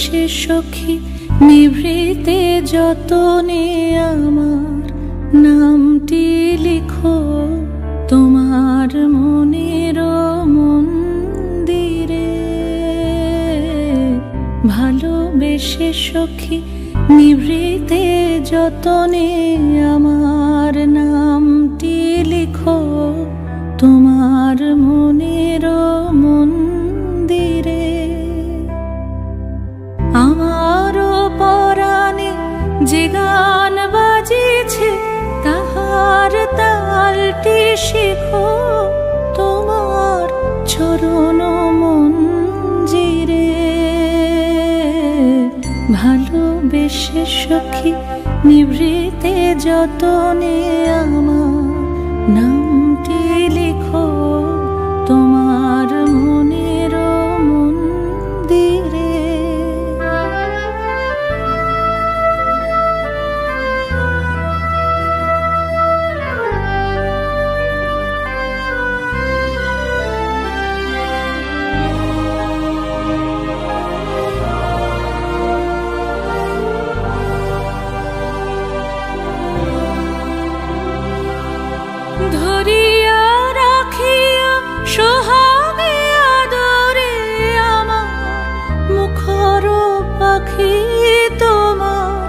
ভালোবেসে সখী নিভৃতে যতনে আমার নামটি লিখো তোমার মনের মন্দিরে। ভালোবেসে সখী নিভৃতে যতনে আমার নামটি লিখো তোমার মনের মন্দিরে। আমারও পরাণে যে গান বাজিছে তাহার তালটি শিখো তোমার চরণ মঞ্জিরে। ভালোবেসে সখী নিভৃতে যতনে আমার নামটি লিখো তোমার মনের মন্দিরে। ধরিয়া রাখিয়া সোহাগে আদরে আমার মুখর পাখি তোমার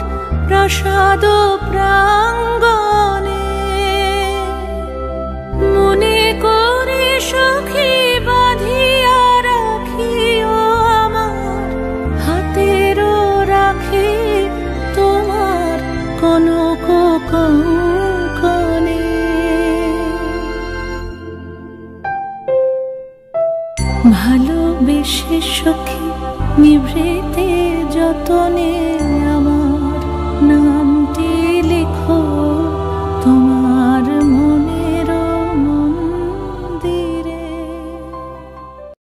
প্রাসাদ প্রাঙ্গণে। মনে করে সখী বাঁধিয়া রাখিও আমার হাতের রাখি তোমার কনক কঙ্কণে। ভালোবেসে সখী নিভৃতে যতনে আমার নাম